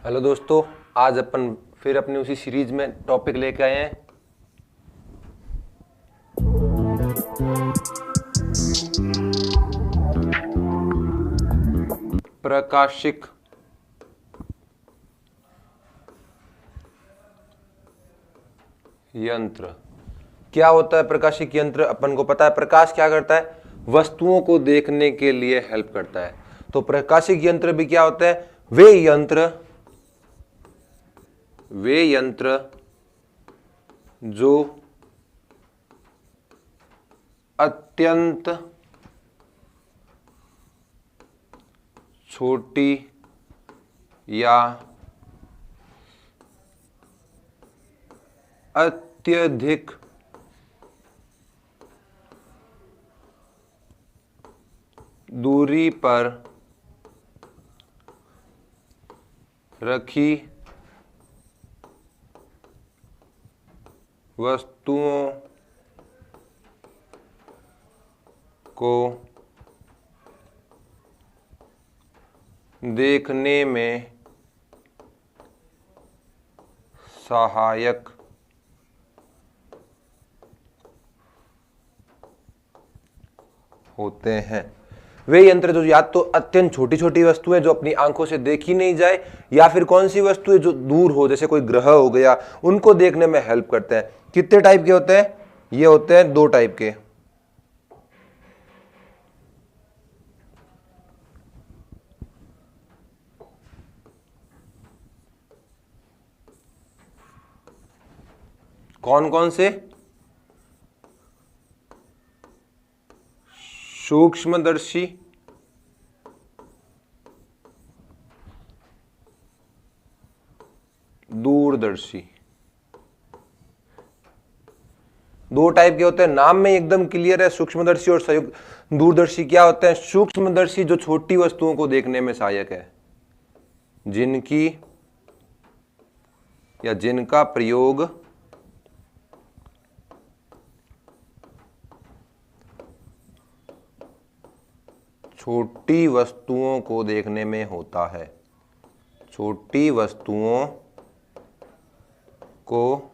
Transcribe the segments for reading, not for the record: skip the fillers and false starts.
Hello दोस्तों, आज अपन फिर अपनी उसी सीरीज में टॉपिक लेके आए हैं। प्रकाशिक यंत्र। क्या होता है प्रकाशिक यंत्र? अपन को पता है प्रकाश क्या करता है, वस्तुओं को देखने के लिए हेल्प करता है। तो प्रकाशिक यंत्र भी क्या होता है, वे यंत्र जो अत्यंत छोटी या अत्यधिक दूरी पर रखी वस्तुओं को देखने में सहायक होते हैं। वे यंत्र जो या तो अत्यंत छोटी छोटी वस्तुएं जो अपनी आंखों से देखी नहीं जाए, या फिर कौन सी वस्तुएं जो दूर हो, जैसे कोई ग्रह हो गया, उनको देखने में हेल्प करते हैं। कितने टाइप के होते हैं? ये होते हैं दो टाइप के। कौन कौन से? सूक्ष्मदर्शी, दूरदर्शी। दो टाइप के होते हैं, नाम में एकदम क्लियर है, सूक्ष्मदर्शी और संयुक्त दूरदर्शी। क्या होते हैं? सूक्ष्मदर्शी जो छोटी वस्तुओं को देखने में सहायक है, जिनकी या जिनका प्रयोग छोटी वस्तुओं को देखने में होता है। छोटी वस्तुओं को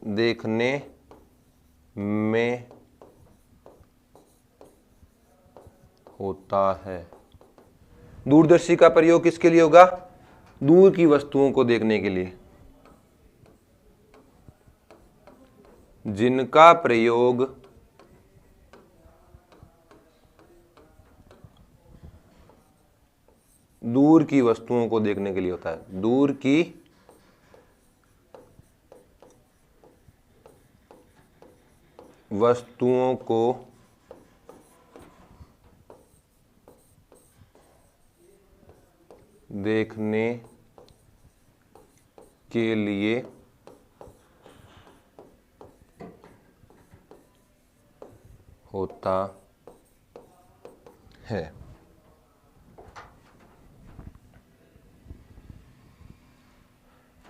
देखने में होता है। दूरदर्शी का प्रयोग किसके लिए होगा? दूर की वस्तुओं को देखने के लिए, जिनका प्रयोग दूर की वस्तुओं को देखने के लिए होता है। दूर की वस्तुओं को देखने के लिए होता है।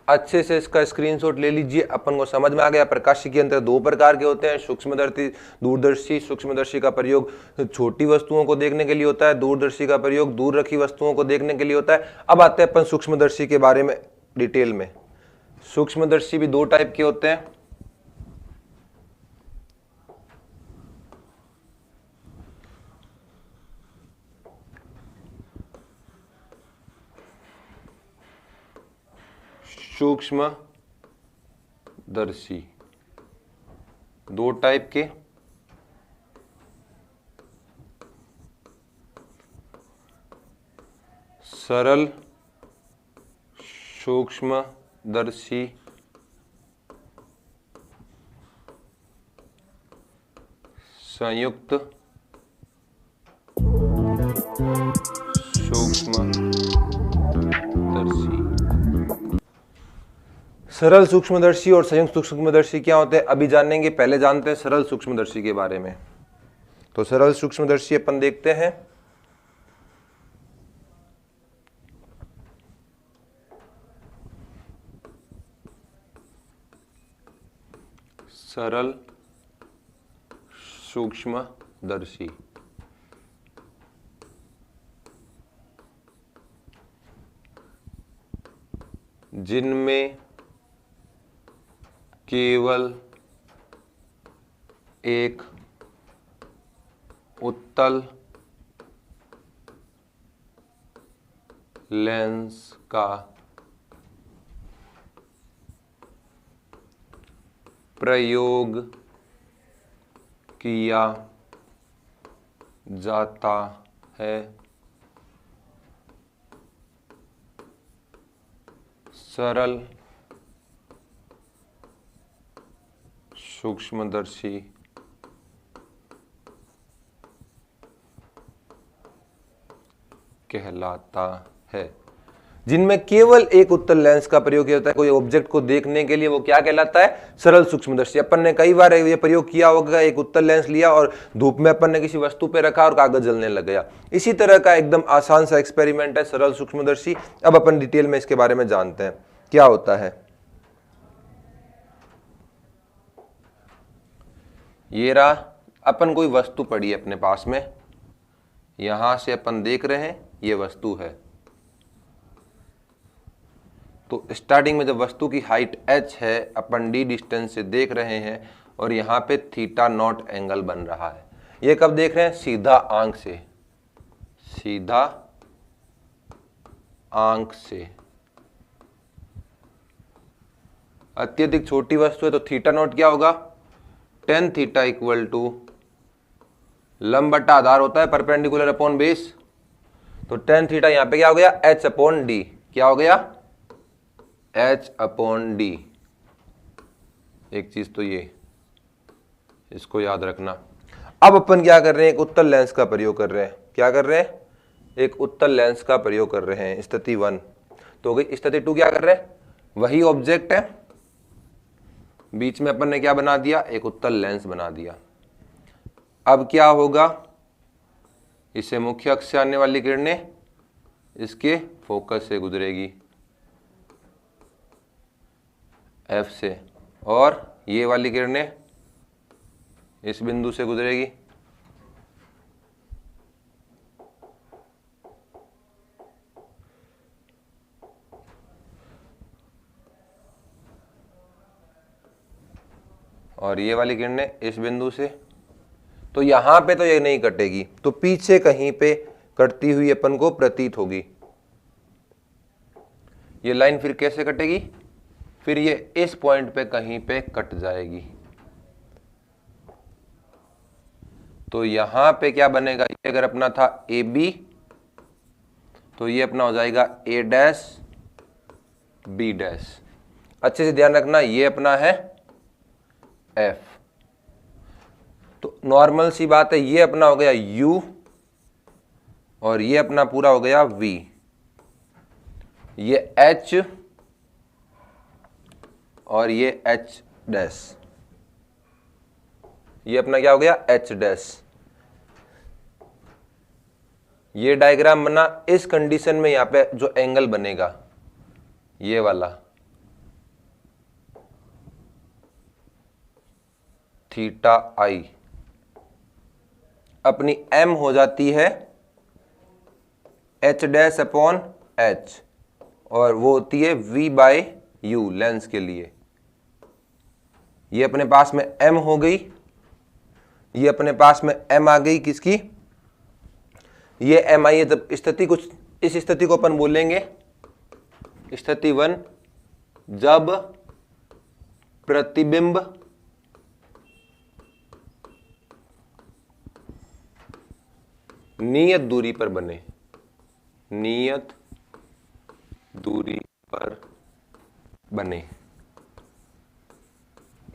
अच्छे से इसका स्क्रीनशॉट ले लीजिए। अपन को समझ में आ गया प्रकाशिक यंत्र दो प्रकार के होते हैं, सूक्ष्मदर्शी, दूरदर्शी। सूक्ष्मदर्शी का प्रयोग छोटी वस्तुओं को देखने के लिए होता है, दूरदर्शी का प्रयोग दूर रखी वस्तुओं को देखने के लिए होता है। अब आते हैं अपन सूक्ष्मदर्शी के बारे में डिटेल में। सूक्ष्मदर्शी भी दो टाइप के होते हैं। सूक्ष्मदर्शी दो टाइप के, सरल सूक्ष्मदर्शी, संयुक्त सूक्ष्मदर्शी। सरल सूक्ष्मदर्शी और संयुक्त सूक्ष्मदर्शी क्या होते हैं अभी जानेंगे। पहले जानते हैं सरल सूक्ष्मदर्शी के बारे में। तो सरल सूक्ष्मदर्शी अपन देखते हैं। सरल सूक्ष्मदर्शी जिनमें केवल एक उत्तल लेंस का प्रयोग किया जाता है, सरल सूक्ष्मदर्शी कहलाता है। जिनमें केवल एक उत्तल लेंस का प्रयोग किया जाता है कोई ऑब्जेक्ट को देखने के लिए, वो क्या कहलाता है? सरल सूक्ष्मदर्शी। अपन ने कई बार ये प्रयोग किया होगा, एक उत्तल लेंस लिया और धूप में अपन ने किसी वस्तु पे रखा और कागज जलने लग गया। इसी तरह का एकदम आसान सा एक्सपेरिमेंट है सरल सूक्ष्मदर्शी। अब अपन डिटेल में इसके बारे में जानते हैं क्या होता है। ये रहा, अपन कोई वस्तु पड़ी है अपने पास में, यहां से अपन देख रहे हैं ये वस्तु है। तो स्टार्टिंग में जब वस्तु की हाइट h है, अपन d डिस्टेंस से देख रहे हैं और यहाँ पे थीटा नॉट एंगल बन रहा है। ये कब देख रहे हैं? सीधा आंख से, सीधा आंख से। अत्यधिक छोटी वस्तु है तो थीटा नॉट क्या होगा? tan थीटा इक्वल टू लंब बटा आधार होता है परपेंडिकुलर अपॉन बेस। तो tan थीटा यहाँ पे क्या हो गया? h upon D. क्या हो गया? h upon D. एक चीज तो ये, इसको याद रखना। अब अपन क्या कर रहे हैं? एक उत्तल लेंस का प्रयोग कर रहे हैं। क्या कर रहे हैं? एक उत्तल लेंस का प्रयोग कर रहे हैं। स्थिति 1 तो हो गई। स्थिति 2 क्या कर रहे हैं? वही ऑब्जेक्ट है, बीच में अपन ने क्या बना दिया? एक उत्तल लेंस बना दिया। अब क्या होगा? इसे मुख्य अक्ष से आने वाली किरणें इसके फोकस से गुजरेगी F से, और ये वाली किरणें इस बिंदु से गुजरेगी। और ये वाली किरणें इस बिंदु से। तो यहां पे तो ये नहीं कटेगी, तो पीछे कहीं पे कटती हुई अपन को प्रतीत होगी। ये लाइन फिर कैसे कटेगी? फिर ये इस पॉइंट पे कहीं पे कट जाएगी। तो यहां पे क्या बनेगा? ये अगर अपना था ए बी तो ये अपना हो जाएगा ए डैश बी डैश। अच्छे से ध्यान रखना, ये अपना है एफ। तो नॉर्मल सी बात है, ये अपना हो गया यू और ये अपना पूरा हो गया वी। ये एच और ये एच डैश, ये अपना क्या हो गया? H dash. ये डायग्राम बना। इस कंडीशन में यहां पे जो एंगल बनेगा ये वाला थीटा आई अपनी m हो जाती है h डैश अपॉन h, और वो होती है v बाय u लेंस के लिए। ये अपने पास में m हो गई, ये अपने पास में m आ गई किसकी? ये m आई है। जब स्थिति कुछ इस स्थिति को अपन बोलेंगे स्थिति 1, जब प्रतिबिंब नियत दूरी पर बने, नियत दूरी पर बने।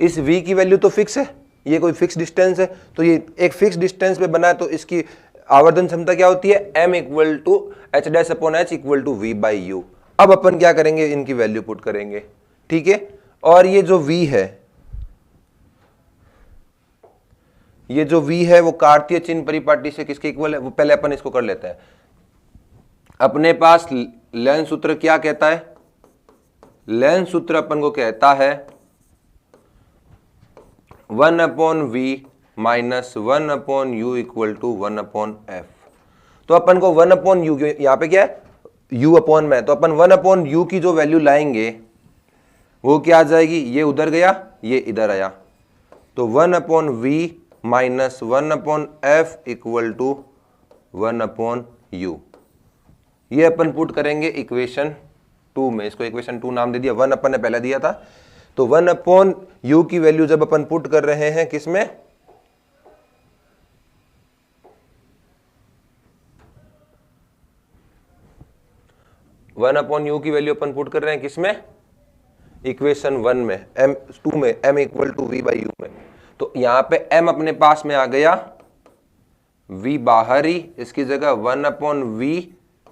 इस v की वैल्यू तो फिक्स है, ये कोई फिक्स डिस्टेंस है, तो ये एक फिक्स डिस्टेंस पे बना है, तो इसकी आवर्धन क्षमता क्या होती है? m equal to H dash upon H equal to V by U. अब अपन क्या करेंगे? इनकी वैल्यू पुट करेंगे, ठीक है। और ये जो v है, ये जो v है वो कार्तीय चिन्ह परिपाटी से किसके इक्वल है? वो पहले अपन इसको कर लेते हैं। अपने पास लेंस सूत्र क्या कहता है? लेंस सूत्र अपन को कहता है 1 upon V minus 1 upon U equal to 1 upon F. तो अपन को 1 अपॉन यू, यहां पे क्या है? u अपॉन में, तो अपन 1 अपॉन यू की जो वैल्यू लाएंगे वो क्या आ जाएगी, ये उधर गया ये इधर आया, तो 1/v minus 1/f equal to 1/u। ये अपन पुट करेंगे इक्वेशन 2 में, इसको इक्वेशन 2 नाम दे दिया, 1 अपन ने पहले दिया था। तो 1/u की वैल्यू जब अपन पुट कर रहे हैं किसमें, 1/u की वैल्यू अपन पुट कर रहे हैं किसमें, इक्वेशन 1 में, m2 में, m इक्वल टू v/u में। तो यहां पे m अपने पास में आ गया, v बाहर ही, इसकी जगह 1/v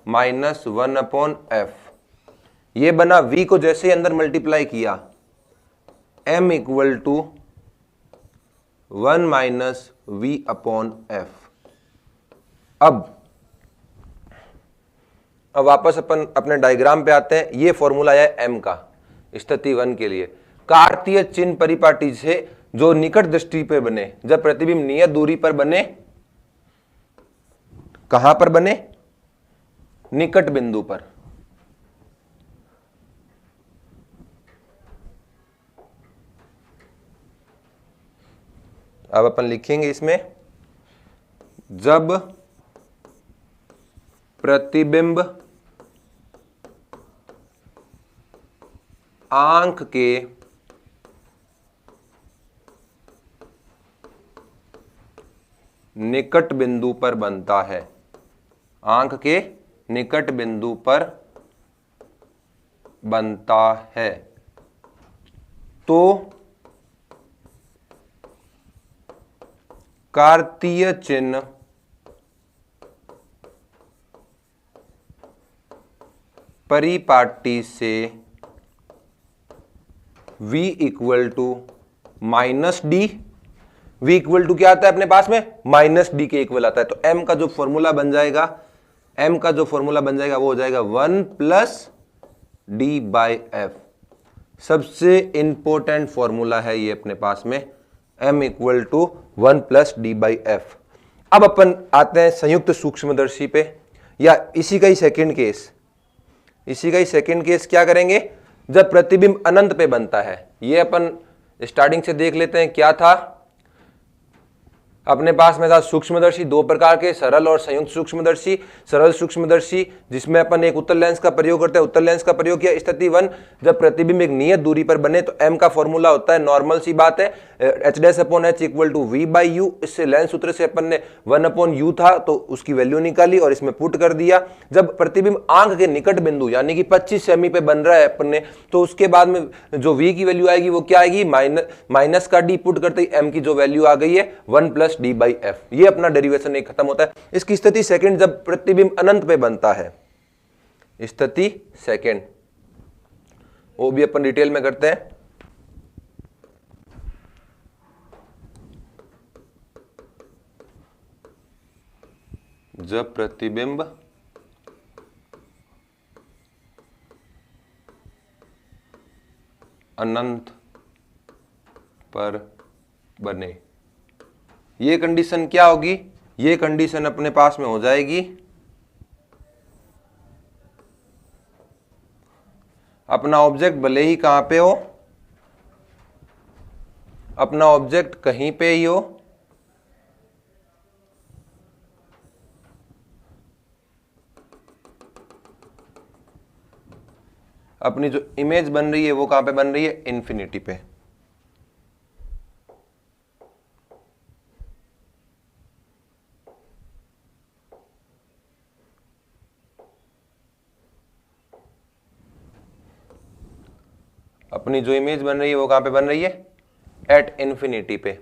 माइनस 1/f। ये बना, v को जैसे ही अंदर मल्टीप्लाई किया, m equal to 1 minus v/f। अब वापस अपन अपने डायग्राम पे आते हैं। ये फॉर्मूला है m का स्थिति 1 के लिए। कार्तीय चिन्ह परिपाटी से जो निकट दृष्टि पे बने, जब प्रतिबिंब नियत दूरी पर बने, कहां पर बने, निकट बिंदु पर। अब अपन लिखेंगे इसमें, जब प्रतिबिंब आंख के निकट बिंदु पर बनता है, आंख के निकट बिंदु पर बनता है, तो कार्तीय चिन्ह परिपाटी से v equal to minus D, v equal to क्या आता है अपने पास में, माइनस डी के इक्वल आता है। तो m का जो फॉर्मूला बन जाएगा, m का जो फॉर्मूला बन जाएगा वो हो जाएगा 1 प्लस डी बाई एफ। सबसे इंपॉर्टेंट फॉर्मूला है ये अपने पास में, m equal to 1 plus D by F. अब अपन आते हैं संयुक्त सूक्ष्मदर्शी पे, या इसी का ही सेकंड केस, इसी का ही सेकंड केस क्या करेंगे, जब प्रतिबिंब अनंत पे बनता है। ये अपन स्टार्टिंग से देख लेते हैं, क्या था अपने पास में था सूक्ष्मदर्शी दो प्रकार के, सरल और संयुक्त सूक्ष्मदर्शी। सरल सूक्ष्मदर्शी जिसमें अपन एक उत्तल लेंस का प्रयोग करते हैं, उत्तल लेंस का प्रयोग किया। स्थिति 1, जब प्रतिबिंब एक नियत दूरी पर बने तो m का फॉर्मूला होता है, नॉर्मल सी बात है, h' इक्वल टू v/u। इससे लेंस सूत्र से अपन ने 1/u था तो उसकी वैल्यू निकाली और इसमें पुट कर दिया। जब प्रतिबिंब आंख के निकट बिंदु यानी कि 25 सेमी पे बन रहा है अपन ने, तो उसके बाद में जो v की वैल्यू आएगी वो क्या आएगी, माइनस का d पुट करते ही m की जो वैल्यू आ गई है 1 प्लस डी बाई एफ। ये अपना डेरिवेशन एक खत्म होता है। इसकी स्थिति सेकंड, जब प्रतिबिंब अनंत पे बनता है, स्थिति सेकंड, वो भी अपन डिटेल में करते हैं। जब प्रतिबिंब अनंत पर बने, ये कंडीशन क्या होगी, ये कंडीशन अपने पास में हो जाएगी, अपना ऑब्जेक्ट भले ही कहां पे हो, अपना ऑब्जेक्ट कहीं पे ही हो, अपनी जो इमेज बन रही है वो कहां पे बन रही है, इन्फिनिटी पे। अपनी जो इमेज बन रही है वो कहां पे बन रही है, एट इन्फिनिटी पे।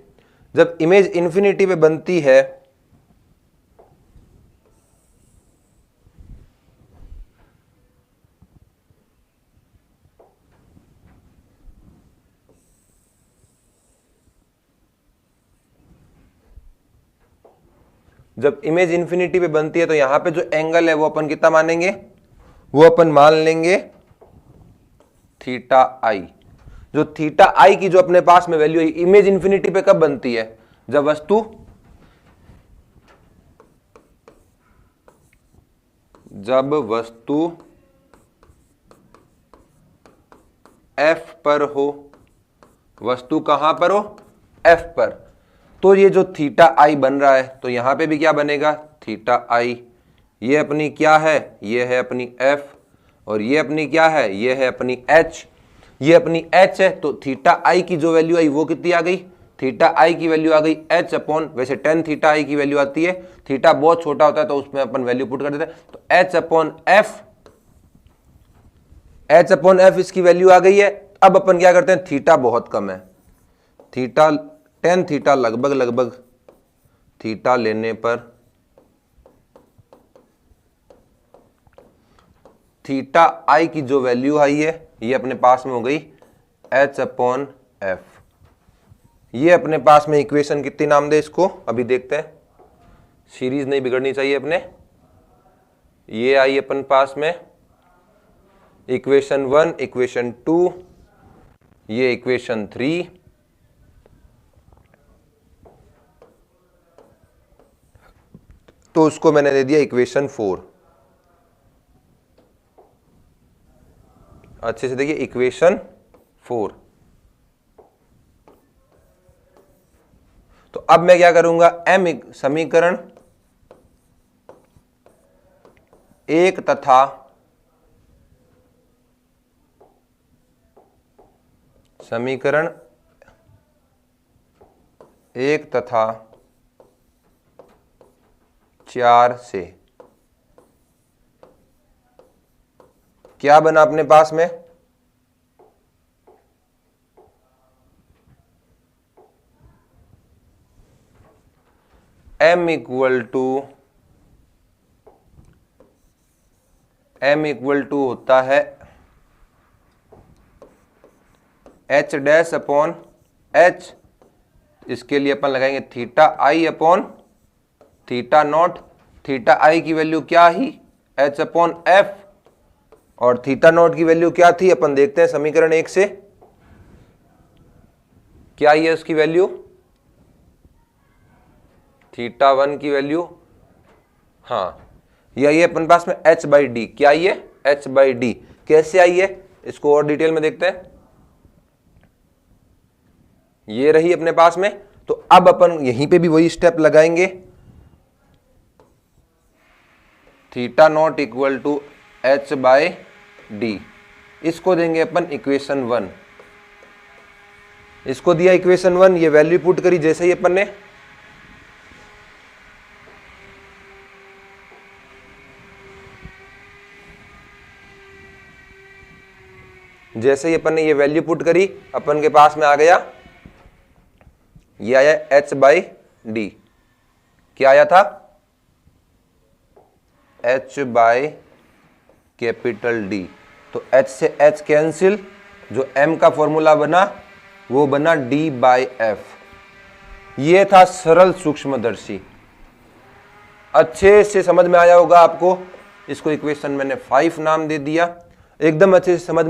जब इमेज इन्फिनिटी पे बनती है जब इमेज इन्फिनिटी पे बनती है तो यहां पे जो एंगल है वो अपन कितना मानेंगे, वो अपन मान लेंगे थीटा आई। जो थीटा आई की जो अपने पास में वैल्यू है, इमेज इन्फिनिटी पे कब बनती है, जब वस्तु f पर हो, वस्तु कहां पर हो, F पर, तो ये जो थीटा आई बन रहा है तो यहां पे भी क्या बनेगा, थीटा आई। ये अपनी क्या है, ये है अपनी F, और ये अपनी क्या है, ये है अपनी H। ये अपनी H है तो थीटा आई की जो वैल्यू आई वो कितनी आ गई, थीटा आई की वैल्यू आ गई H अपॉन, वैसे टेन थीटा आई की वैल्यू आती है, थीटा बहुत छोटा होता है तो उसमें अपन वैल्यू पुट कर देते हैं, तो H upon F, H upon F इसकी वैल्यू आ गई है। अब अपन क्या करते हैं, थीटा बहुत कम है, थीटा टेन थीटा लगभग थीटा लेने पर थीटा आई की जो वैल्यू आई है ये अपने पास में हो गई H अपॉन F। ये अपने पास में इक्वेशन कितनी नाम दे इसको, अभी देखते हैं, सीरीज नहीं बिगड़नी चाहिए अपने। ये आई अपन पास में इक्वेशन 1, इक्वेशन 2, ये इक्वेशन 3, तो उसको मैंने दे दिया इक्वेशन 4। अच्छे से देखिए इक्वेशन 4। तो अब मैं क्या करूंगा, m समीकरण 1 तथा समीकरण 1 तथा 4 से क्या बना अपने पास में, m इक्वल टू होता है h डैश अपॉन h, इसके लिए अपन लगाएंगे theta I upon theta naught. Theta I की वैल्यू क्या ही, h अपॉन f, और थीटा नॉट की वैल्यू क्या थी अपन देखते हैं समीकरण 1 से, क्या है उसकी वैल्यू, थीटा 1 की वैल्यू, हाँ ये आई है अपन पास में h बाई डी। क्या आई है, h बाई डी। कैसे आई है इसको और डिटेल में देखते हैं, ये रही अपने पास में। तो अब अपन यहीं पे भी वही स्टेप लगाएंगे, theta not equal to h by D, इसको देंगे अपन इक्वेशन 1। इसको दिया इक्वेशन 1, ये वैल्यू पुट करी जैसे ही अपन ने, जैसे ही अपन ने ये वैल्यू पुट करी अपन के पास में आ गया, ये आया h बाई डी। क्या आया था, h बाई कैपिटल डी। तो h से h कैंसिल, जो m का फॉर्मूला बना वो बना d बाई f। ये था सरल सूक्ष्मदर्शी। अच्छे से समझ में आया होगा आपको। इसको इक्वेशन मैंने 5 नाम दे दिया, एकदम अच्छे से समझ में